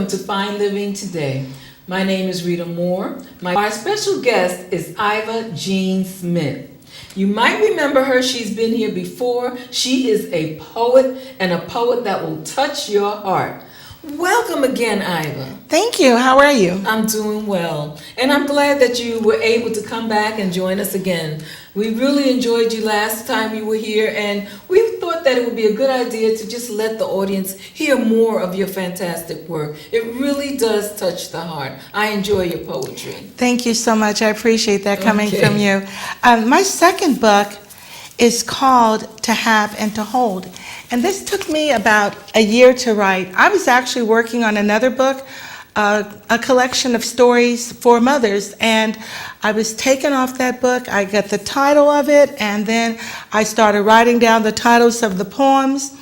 Welcome to Fine Living Today. My name is Rita Moore. Our special guest is Iva Jean Smith. You might remember her. She's been here before. She is a poet, and a poet that will touch your heart. Welcome again, Iva. Thank you. How are you? I'm doing well, and I'm glad that you were able to come back and join us again. We really enjoyed you last time you were here, and we thought that it would be a good idea to just let the audience hear more of your fantastic work. It really does touch the heart. I enjoy your poetry. Thank you so much. I appreciate that coming Okay. from you. My second book is called To Have and to Hold. And this took me about a year to write. I was actually working on another book, a collection of stories for mothers, and I was taken off that book. I got the title of it, and then I started writing down the titles of the poems.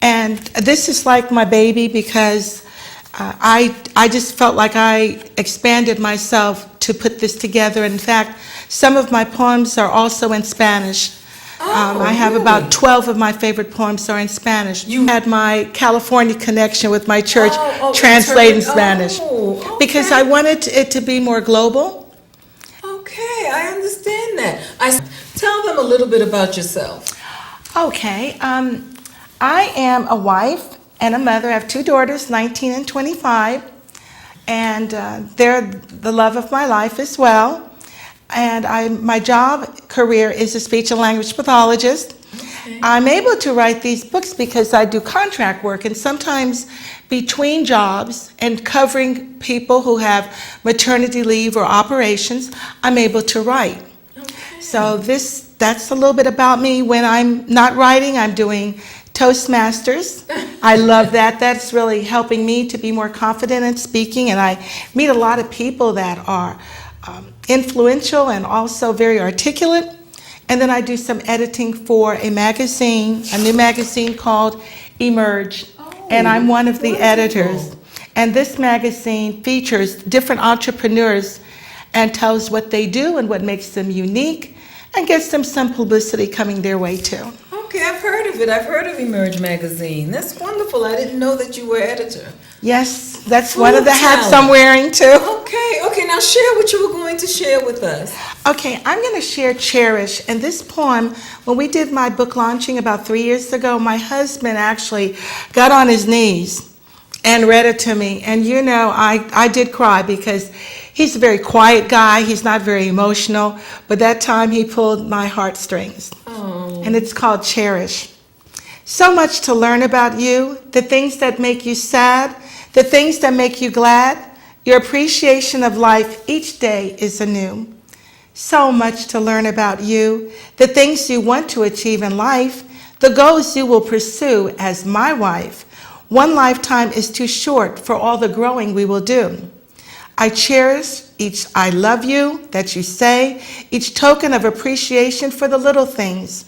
And this is like my baby because I just felt like I expanded myself to put this together. In fact, some of my poems are also in Spanish. I have really? about 12 of my favorite poems are in Spanish. You had my California connection with my church translated in Spanish okay. because I wanted it to be more global. Okay, I understand that. Tell them a little bit about yourself. Okay, I am a wife and a mother. I have two daughters, 19 and 25, and they're the love of my life as well. And my job career is a speech and language pathologist. Okay. I'm able to write these books because I do contract work, and sometimes between jobs and covering people who have maternity leave or operations, I'm able to write. Okay. So that's a little bit about me. When I'm not writing, I'm doing Toastmasters. I love that. That's really helping me to be more confident in speaking, and I meet a lot of people that are influential and also very articulate. And then I do some editing for a magazine, a new magazine called Emerge, and I'm one of the editors. And this magazine features different entrepreneurs and tells what they do and what makes them unique and gets them some publicity coming their way too. Okay, I've heard of it. I've heard of Emerge magazine. That's wonderful. I didn't know that you were editor. Yes, that's one of the hats I'm wearing too. Okay, now share what you were going to share with us. Okay, I'm going to share Cherish. And this poem, when we did my book launching about 3 years ago, my husband actually got on his knees and read it to me. And you know, I did cry because he's a very quiet guy. He's not very emotional. But that time he pulled my heartstrings. Oh. And it's called Cherish. So much to learn about you, the things that make you sad, the things that make you glad. Your appreciation of life each day is anew. So much to learn about you, the things you want to achieve in life, the goals you will pursue as my wife. One lifetime is too short for all the growing we will do. I cherish each I love you that you say, each token of appreciation for the little things,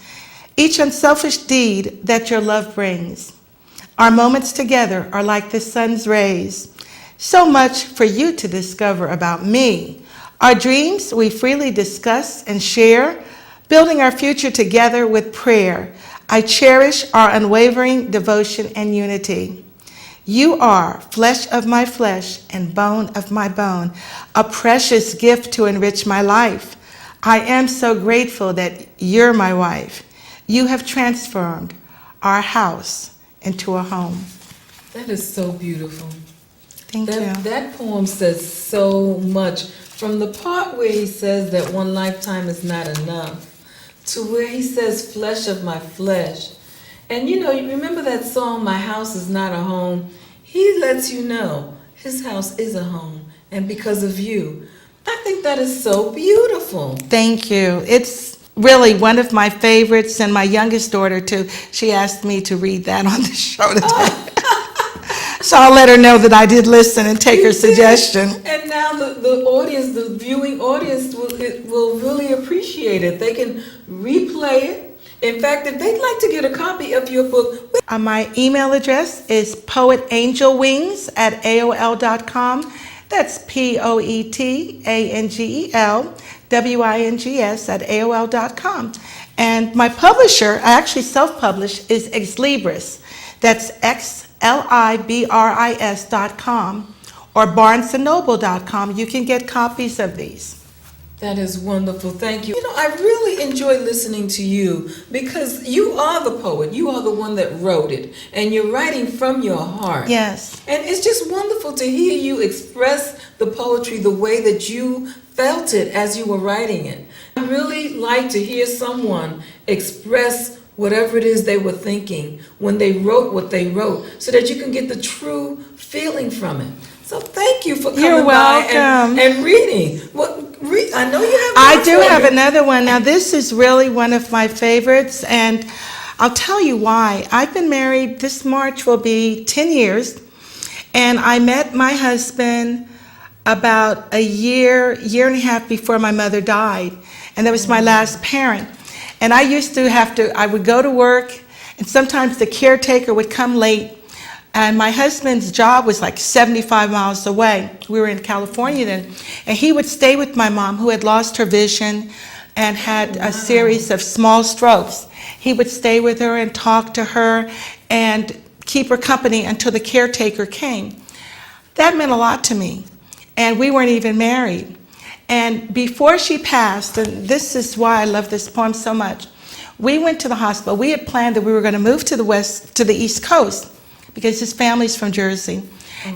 each unselfish deed that your love brings. Our moments together are like the sun's rays. So much for you to discover about me. Our dreams we freely discuss and share, building our future together with prayer. I cherish our unwavering devotion and unity. You are flesh of my flesh and bone of my bone, a precious gift to enrich my life. I am so grateful that you're my wife. You have transformed our house into a home. That is so beautiful. Thank you. That poem says so much. From the part where he says that one lifetime is not enough, to where he says flesh of my flesh. And you know, you remember that song, My House is Not a Home? He lets you know his house is a home, and because of you. I think that is so beautiful. Thank you. It's really one of my favorites, and my youngest daughter too. She asked me to read that on the show today. So I'll let her know that I did listen and take her suggestion. And now the audience, the viewing audience will really appreciate it. They can replay it. In fact, if they'd like to get a copy of your book. My email address is poetangelwings@aol.com. That's poetangelwings@aol.com. And my publisher, I actually self-publish, is Ex Libris. That's xlibris.com. or barnesandnoble.com. You can get copies of these. That is wonderful. Thank you. You know, I really enjoy listening to you because you are the poet. You are the one that wrote it, and you're writing from your heart. Yes. And it's just wonderful to hear you express the poetry the way that you felt it as you were writing it. I really like to hear someone express whatever it is they were thinking when they wrote what they wrote, so that you can get the true feeling from it. So thank you for coming You're welcome. by and reading. I know you have. I do have another one. Now, this is really one of my favorites, and I'll tell you why. I've been married, this March will be 10 years, and I met my husband about a year and a half before my mother died, and that was my last parent. And I used to I would go to work, and sometimes the caretaker would come late, and my husband's job was like 75 miles away. We were in California then. And he would stay with my mom, who had lost her vision and had a series of small strokes. He would stay with her and talk to her and keep her company until the caretaker came. That meant a lot to me. And we weren't even married. And before she passed, and this is why I love this poem so much, we went to the hospital. We had planned that we were going to move to the East Coast, because his family's from Jersey.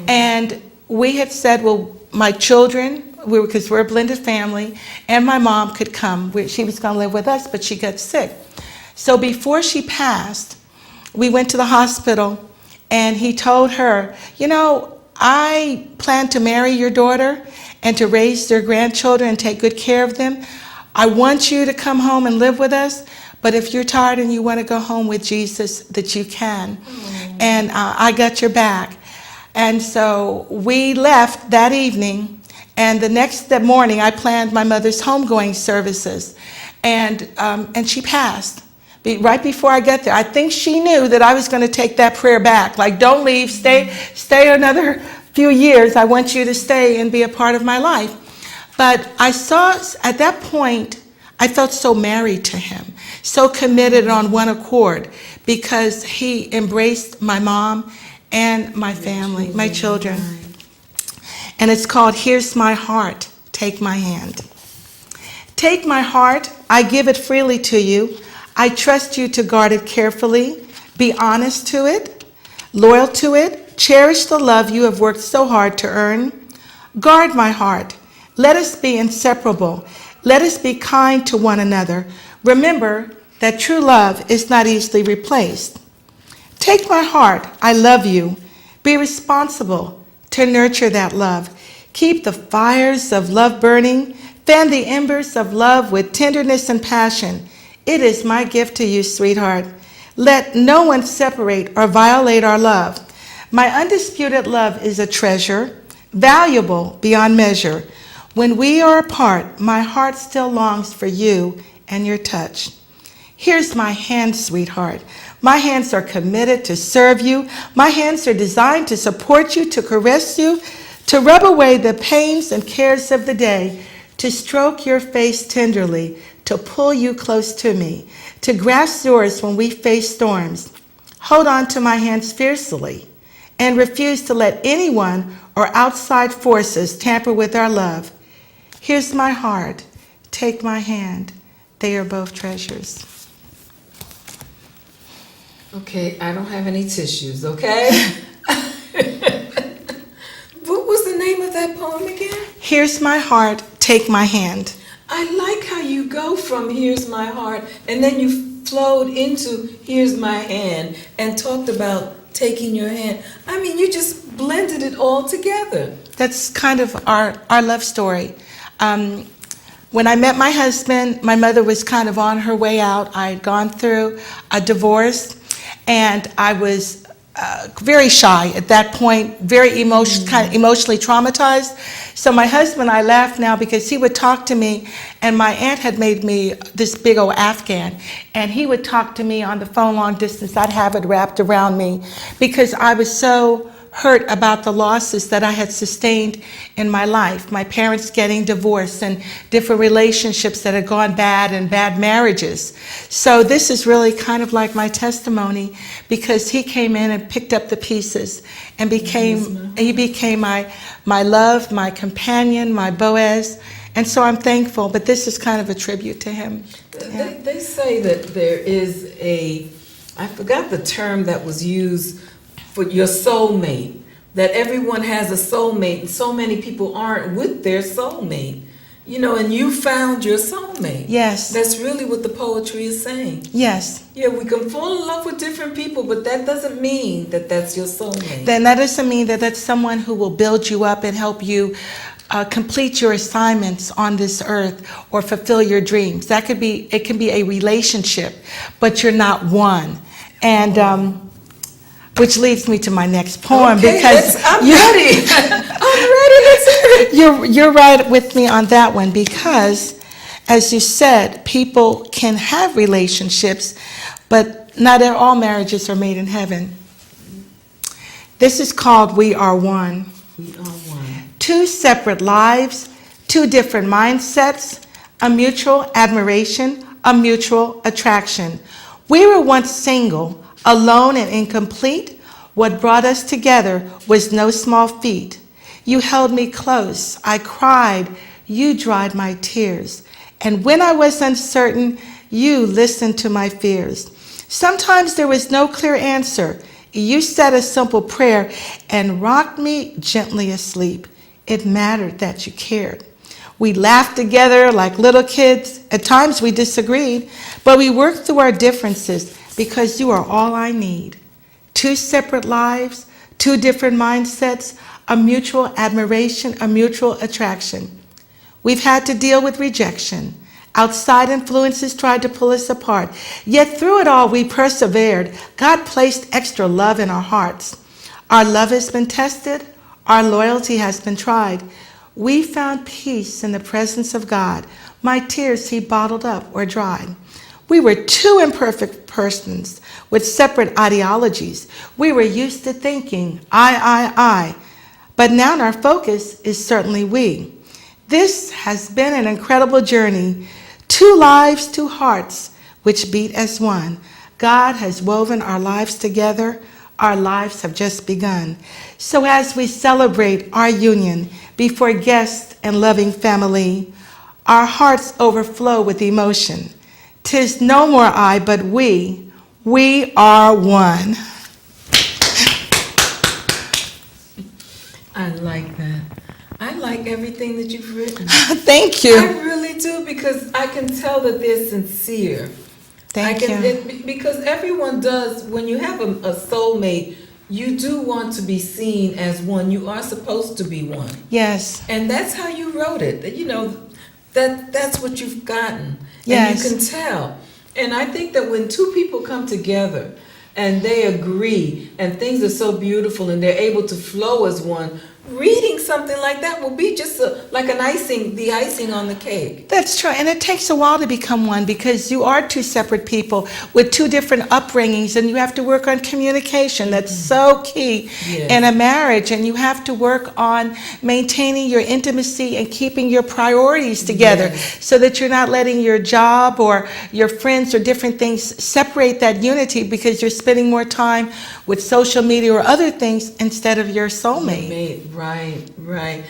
And we had said, well, my children, because we're a blended family, and my mom could come. She was going to live with us, but she got sick. So before she passed, we went to the hospital, and he told her, you know, I plan to marry your daughter and to raise their grandchildren and take good care of them. I want you to come home and live with us, but if you're tired and you want to go home with Jesus, that you can. And I got your back. And so we left that evening, and the next morning I planned my mother's homegoing services, and she passed. Right before I got there, I think she knew that I was going to take that prayer back. Like, don't leave, stay another few years. I want you to stay and be a part of my life. But I saw, at that point, I felt so married to him, so committed on one accord, because he embraced my mom and my family, my children. And it's called Here's My Heart, Take My Hand. Take my heart, I give it freely to you. I trust you to guard it carefully. Be honest to it, loyal to it. Cherish the love you have worked so hard to earn. Guard my heart. Let us be inseparable. Let us be kind to one another. Remember that true love is not easily replaced. Take my heart, I love you. Be responsible to nurture that love. Keep the fires of love burning. Fan the embers of love with tenderness and passion. It is my gift to you, sweetheart. Let no one separate or violate our love. My undisputed love is a treasure, valuable beyond measure. When we are apart, my heart still longs for you and your touch. Here's my hand, sweetheart. My hands are committed to serve you. My hands are designed to support you, to caress you, to rub away the pains and cares of the day, to stroke your face tenderly, to pull you close to me, to grasp yours when we face storms. Hold on to my hands fiercely and refuse to let anyone or outside forces tamper with our love. Here's my heart. Take my hand. They are both treasures. Okay, I don't have any tissues, okay? What was the name of that poem again? Here's my heart. Take my hand. I like how you go from here's my heart, and then you flowed into here's my hand and talked about taking your hand. I mean, you just blended it all together. That's kind of our love story. When I met my husband, my mother was kind of on her way out. I had gone through a divorce, and I was very shy at that point, very kind of emotionally traumatized. So my husband, I laugh now because he would talk to me, and my aunt had made me this big old Afghan, and he would talk to me on the phone long distance. I'd have it wrapped around me because I was so hurt about the losses that I had sustained in my life. My parents getting divorced and different relationships that had gone bad and bad marriages. So this is really kind of like my testimony, because he came in and picked up the pieces and he became my love, my companion, my Boaz. And so I'm thankful, but this is kind of a tribute to him. Yeah. They say that there is I forgot the term that was used for your soulmate, that everyone has a soulmate, and so many people aren't with their soulmate. And you found your soulmate. Yes. That's really what the poetry is saying. Yes. Yeah, we can fall in love with different people, but that doesn't mean that that's your soulmate. Then that doesn't mean that that's someone who will build you up and help you complete your assignments on this earth or fulfill your dreams. It can be a relationship, but you're not one. And which leads me to my next poem, Okay, because I'm ready. I'm ready. Let's hear it. You're right with me on that one, because as you said, people can have relationships, but not all marriages are made in heaven. This is called We Are One. We are one. Two separate lives, two different mindsets, a mutual admiration, a mutual attraction. We were once single, alone and incomplete. What brought us together was no small feat. You held me close, I cried, you dried my tears. And when I was uncertain, you listened to my fears. Sometimes there was no clear answer. You said a simple prayer and rocked me gently asleep. It mattered that you cared. We laughed together like little kids. At times we disagreed, but we worked through our differences because you are all I need. Two separate lives, two different mindsets, a mutual admiration, a mutual attraction. We've had to deal with rejection. Outside influences tried to pull us apart. Yet through it all, we persevered. God placed extra love in our hearts. Our love has been tested. Our loyalty has been tried. We found peace in the presence of God. My tears he bottled up or dried. We were two imperfect persons with separate ideologies. We were used to thinking, I. But now our focus is certainly we. This has been an incredible journey. Two lives, two hearts, which beat as one. God has woven our lives together. Our lives have just begun. So as we celebrate our union before guests and loving family, our hearts overflow with emotion. 'Tis no more I, but we are one. I like that. I like everything that you've written. Thank you. I really do, because I can tell that they're sincere. Thank you. Because everyone does, when you have a soulmate, you do want to be seen as one. You are supposed to be one. Yes. And that's how you wrote it. That's what you've gotten. Yes. And you can tell. And I think that when two people come together and they agree and things are so beautiful and they're able to flow as one, reading something like that will be just like the icing on the cake. That's true. And it takes a while to become one, because you are two separate people with two different upbringings, and you have to work on communication. That's so key in a marriage. And you have to work on maintaining your intimacy and keeping your priorities together, so that you're not letting your job or your friends or different things separate that unity, because you're spending more time with social media or other things instead of your soulmate. Right.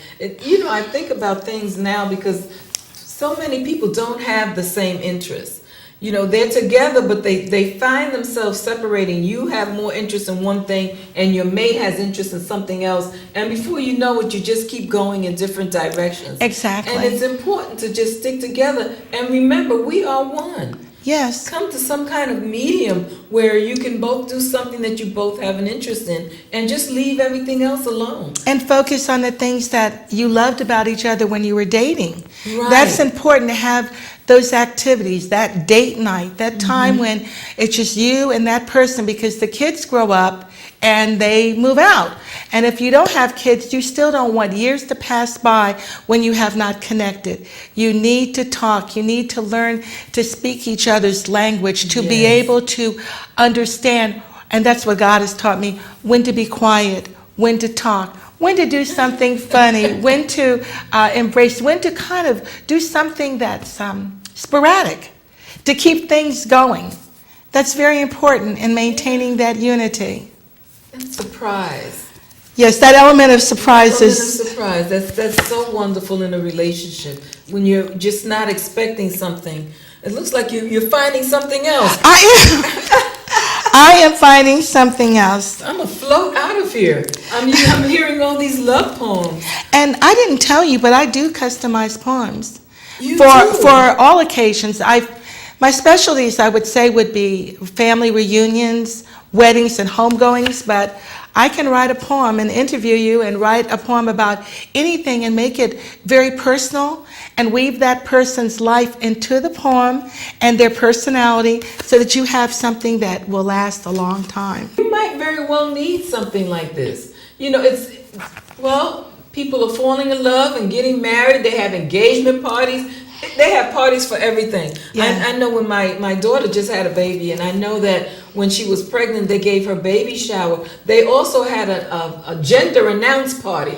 I think about things now because so many people don't have the same interests. They're together, but they find themselves separating. You have more interest in one thing, and your mate has interest in something else. And before you know it, you just keep going in different directions. Exactly. And it's important to just stick together and remember, we are one. Yes. Come to some kind of medium where you can both do something that you both have an interest in, and just leave everything else alone. And focus on the things that you loved about each other when you were dating. Right. That's important, to have those activities, that date night, that time when it's just you and that person, because the kids grow up and they move out. And if you don't have kids, you still don't want years to pass by when you have not connected. You need to talk. You need to learn to speak each other's language, to be able to understand. And that's what God has taught me, when to be quiet, when to talk, when to do something funny, when to embrace, when to kind of do something that's sporadic, to keep things going. That's very important in maintaining that unity. And surprise. Yes, that element of surprise Element of is... surprise. That's so wonderful in a relationship. When you're just not expecting something, it looks like you're finding something else. I am finding something else. I'm afloat out of here. I'm hearing all these love poems. And I didn't tell you, but I do customize poems. You For do? all occasions. My specialties, I would say, would be family reunions, weddings, and homegoings, but I can write a poem and interview you and write a poem about anything and make it very personal and weave that person's life into the poem and their personality so that you have something that will last a long time. You might very well need something like this. You know, people are falling in love and getting married. They have engagement parties. They have parties for everything. Yeah. I know when my daughter just had a baby, and I know that when she was pregnant, they gave her baby shower. They also had a gender announce party.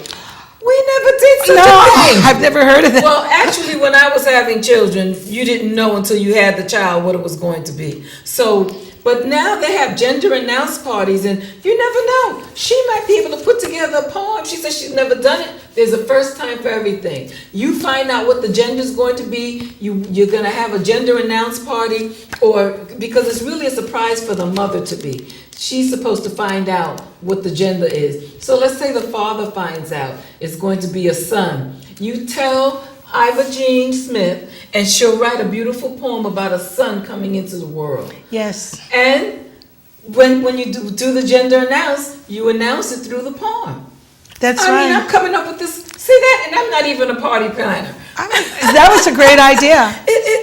We never did such a thing. I've never heard of that. Well, actually, when I was having children, you didn't know until you had the child what it was going to be. So, but now they have gender announce parties, and you never know. She might be able to put together a poem. She says she's never done it. There's a first time for everything. You find out what the gender is going to be. You're going to have a gender announce party, or because it's really a surprise for the mother to be. She's supposed to find out what the gender is. So let's say the father finds out it's going to be a son. You tell Iva Jean Smith, and she'll write a beautiful poem about a son coming into the world. Yes. And when you do the gender announce, you announce it through the poem. That's I right. mean, I'm coming up with this. See that? And I'm not even a party planner. That was a great idea.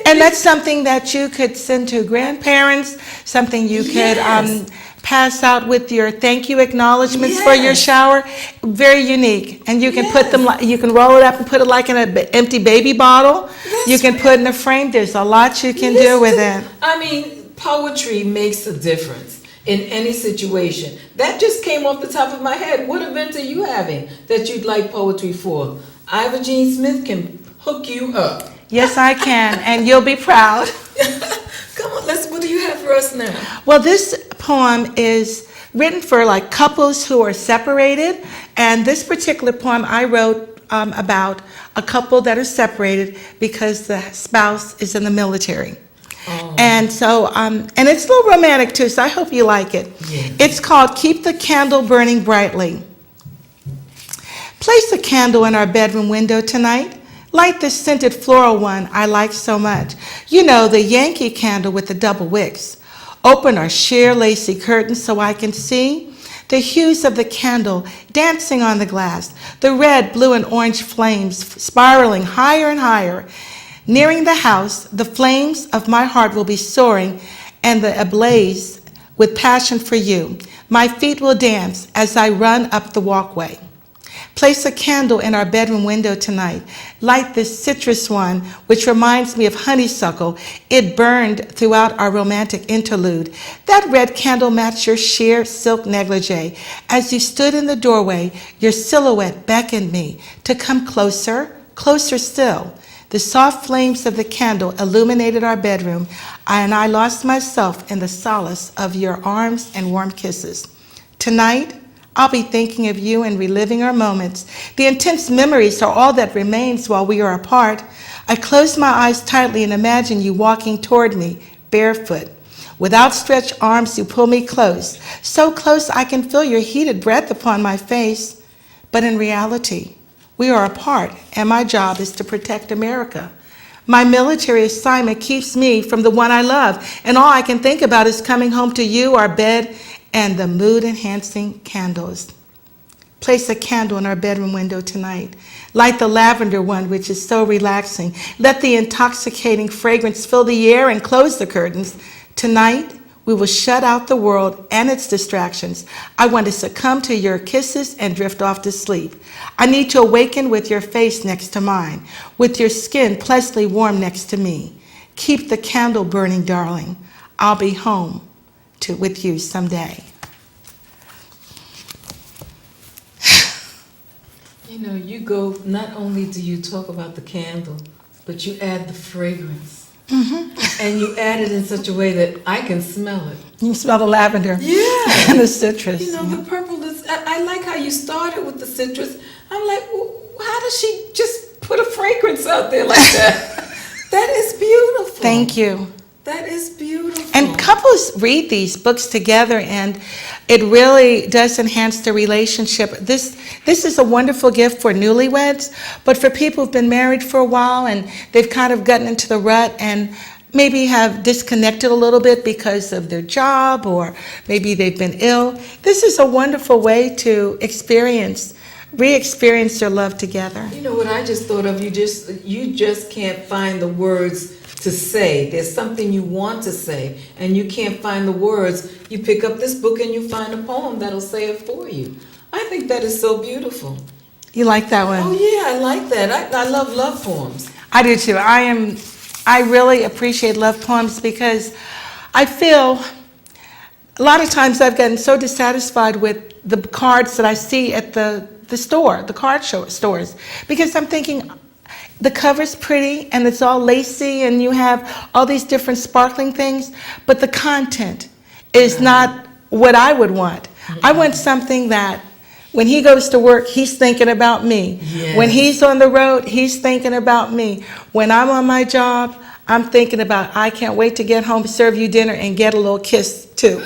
And that's something that you could send to grandparents, something you could Yes. pass out with your thank you acknowledgments for your Yes. shower. Very unique. And you can Yes. put them, you can roll it up and put it like in an empty baby bottle. That's You can right. put in a frame. There's a lot you can do with it. I mean, poetry makes a difference in any situation. That just came off the top of my head. What event are you having that you'd like poetry for? Iva Jean Smith can hook you up. Yes, I can. And you'll be proud. Come on, what do you have for us now? Well, this poem is written for like couples who are separated, and this particular poem I wrote about a couple that are separated because the spouse is in the military. Oh. And so, and it's a little romantic too, so I hope you like it. Yeah. It's called Keep the Candle Burning Brightly. Place a candle in our bedroom window tonight. Light the scented floral one I like so much. You know, the Yankee candle with the double wicks. Open our sheer lacy curtains so I can see the hues of the candle dancing on the glass, the red, blue, and orange flames spiraling higher and higher. Nearing the house, the flames of my heart will be soaring and ablaze with passion for you. My feet will dance as I run up the walkway. Place a candle in our bedroom window tonight. Light this citrus one, which reminds me of honeysuckle. It burned throughout our romantic interlude. That red candle matched your sheer silk negligee. As you stood in the doorway, your silhouette beckoned me to come closer, closer still. The soft flames of the candle illuminated our bedroom, and I lost myself in the solace of your arms and warm kisses. Tonight, I'll be thinking of you and reliving our moments. The intense memories are all that remains while we are apart. I close my eyes tightly and imagine you walking toward me, barefoot. With outstretched arms, you pull me close, so close I can feel your heated breath upon my face. But in reality, we are apart, and my job is to protect America. My military assignment keeps me from the one I love, and all I can think about is coming home to you, our bed, and the mood-enhancing candles. Place a candle in our bedroom window tonight. Light the lavender one, which is so relaxing. Let the intoxicating fragrance fill the air and close the curtains. Tonight, we will shut out the world and its distractions. I want to succumb to your kisses and drift off to sleep. I need to awaken with your face next to mine, with your skin pleasantly warm next to me. Keep the candle burning, darling. I'll be home with you someday. You know, you go, not only do you talk about the candle, but you add the fragrance. And you add it in such a way that I can smell it. You smell the lavender. Yeah. And the citrus. You know, the purple is, I like how you started with the citrus. I'm like, well, how does she just put a fragrance out there like that? That is beautiful. Thank you. That is beautiful. And couples read these books together, and it really does enhance the relationship. This is a wonderful gift for newlyweds, but for people who've been married for a while and they've kind of gotten into the rut and maybe have disconnected a little bit because of their job, or maybe they've been ill. This is a wonderful way to re-experience their love together. You know what I just thought of? You just can't find the words to say. There's something you want to say, and you can't find the words. You pick up this book and you find a poem that'll say it for you. I think that is so beautiful. You like that one? Oh yeah, I like that. I love poems. I do too. I really appreciate love poems because I feel a lot of times I've gotten so dissatisfied with the cards that I see at the stores, because I'm thinking the cover's pretty and it's all lacy and you have all these different sparkling things, but the content is not what I would want. I want something that when he goes to work, he's thinking about me. Yes. When he's on the road, he's thinking about me. When I'm on my job, I'm thinking about, I can't wait to get home, serve you dinner, and get a little kiss too.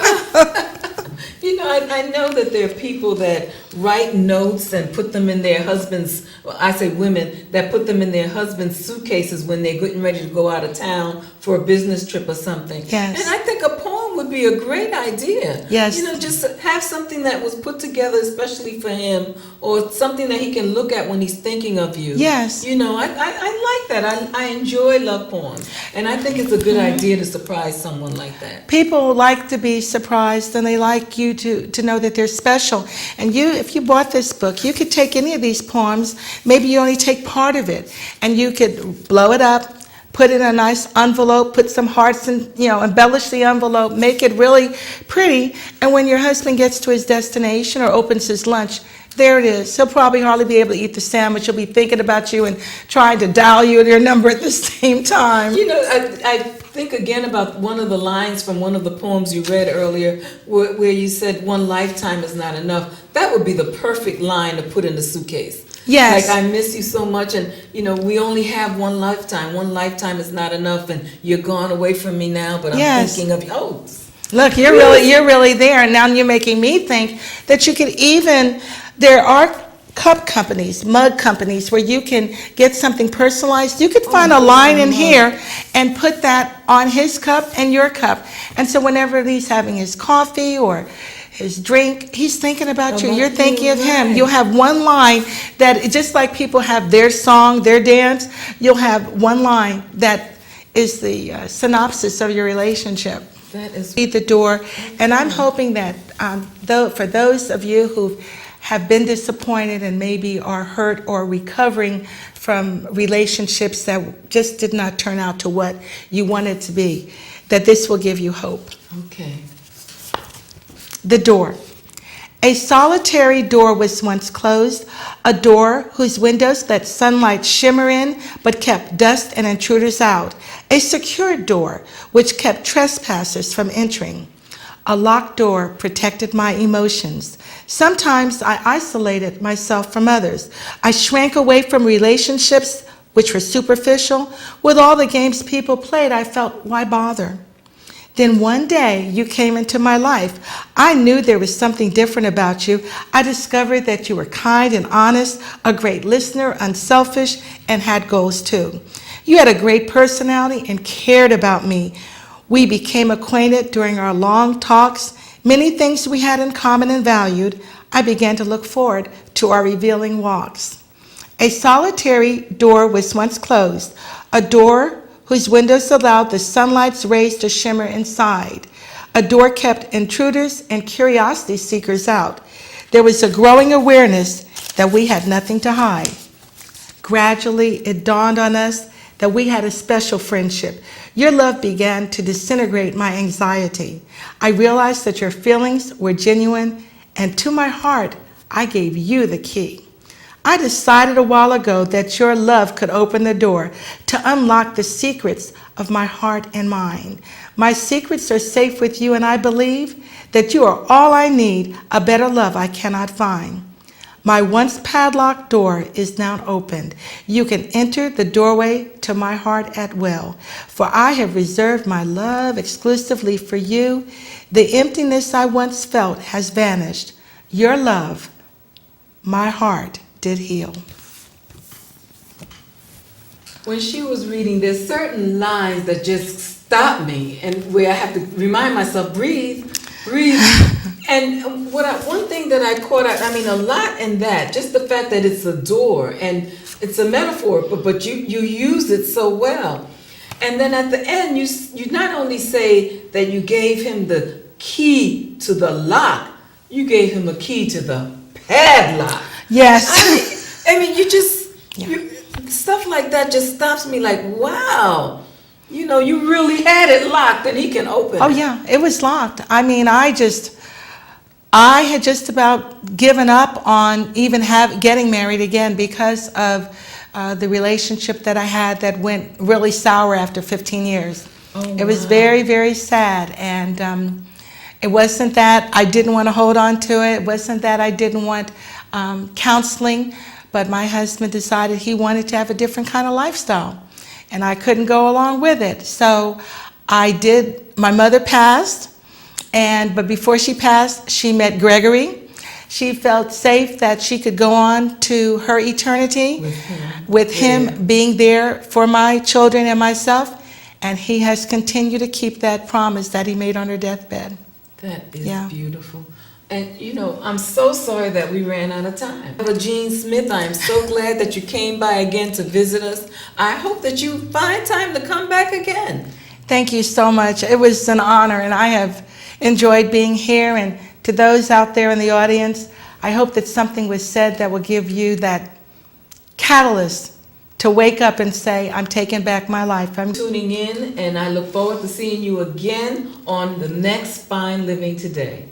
You know, I know that there are people that write notes and put them in their husbands', well, I say women, that put them in their husbands' suitcases when they're getting ready to go out of town for a business trip or something. Yes. And I think a poem would be a great idea. Yes. You know, just have something that was put together especially for him, or something that he can look at when he's thinking of you. Yes. You know, I like that. I enjoy love poems. And I think it's a good idea to surprise someone like that. People like to be surprised, and they like you to know that they're special. And if you bought this book, you could take any of these poems, maybe you only take part of it, and you could blow it up, put it in a nice envelope, put some hearts and, embellish the envelope, make it really pretty, and when your husband gets to his destination or opens his lunch, there it is. He'll probably hardly be able to eat the sandwich. He'll be thinking about you and trying to dial your number at the same time. You know, I think again about one of the lines from one of the poems you read earlier, where you said one lifetime is not enough. That would be the perfect line to put in the suitcase. Yes. Like, I miss you so much, and we only have one lifetime. One lifetime is not enough, and you're gone away from me now, but I'm Yes. thinking of you. Oh, Look, you're really there, and now you're making me think that you could even, there are cup companies, mug companies, where you can get something personalized. You could find a line in here and put that on his cup and your cup. And so whenever he's having his coffee or his drink, he's thinking about you. You're thinking of him. Right. You'll have one line that, just like people have their song, their dance, you'll have one line that is the synopsis of your relationship. that is Beat the door. And I'm hoping that for those of you who have been disappointed and maybe are hurt or recovering from relationships that just did not turn out to what you wanted to be, that this will give you hope. okay. The door. A solitary door was once closed, a door whose windows let sunlight shimmer in but kept dust and intruders out. A secured door which kept trespassers from entering. A locked door protected my emotions. Sometimes I isolated myself from others. I shrank away from relationships which were superficial. With all the games people played, I felt, why bother? Then one day you came into my life. I knew there was something different about you. I discovered that you were kind and honest, a great listener, unselfish, and had goals too. You had a great personality and cared about me. We became acquainted during our long talks. Many things we had in common and valued. I began to look forward to our revealing walks. A solitary door was once closed, a door whose windows allowed the sunlight's rays to shimmer inside. A door kept intruders and curiosity seekers out. There was a growing awareness that we had nothing to hide. Gradually, it dawned on us that we had a special friendship. Your love began to disintegrate my anxiety. I realized that your feelings were genuine, and to my heart, I gave you the key. I decided a while ago that your love could open the door to unlock the secrets of my heart and mind. My secrets are safe with you, and I believe that you are all I need, a better love I cannot find. My once padlocked door is now opened. You can enter the doorway to my heart at will, for I have reserved my love exclusively for you. The emptiness I once felt has vanished. Your love, my heart did heal. When she was reading, there's certain lines that just stop me, and where I have to remind myself, breathe, breathe. And one thing that I caught, I mean, a lot in that, just the fact that it's a door, and it's a metaphor, but you use it so well. And then at the end, you not only say that you gave him the key to the lock, you gave him a key to the padlock. Yes. I mean, stuff like that just stops me like, wow, you really had it locked and he can open it. Oh yeah, it was locked. I mean, I had just about given up on even getting married again because of the relationship that I had that went really sour after 15 years. Oh, it was wow. very, very sad. And it wasn't that I didn't want to hold on to it. It wasn't that I didn't want counseling, but my husband decided he wanted to have a different kind of lifestyle, and I couldn't go along with it. So I did. My mother passed, but before she passed, she met Gregory. She felt safe that she could go on to her eternity with him being there for my children and myself, and he has continued to keep that promise that he made on her deathbed. That is beautiful. And I'm so sorry that we ran out of time. Iva Jean Smith, I am so glad that you came by again to visit us. I hope that you find time to come back again. Thank you so much. It was an honor, and I have enjoyed being here. And to those out there in the audience, I hope that something was said that will give you that catalyst to wake up and say, I'm taking back my life. I'm tuning in, and I look forward to seeing you again on the next Fine Living Today.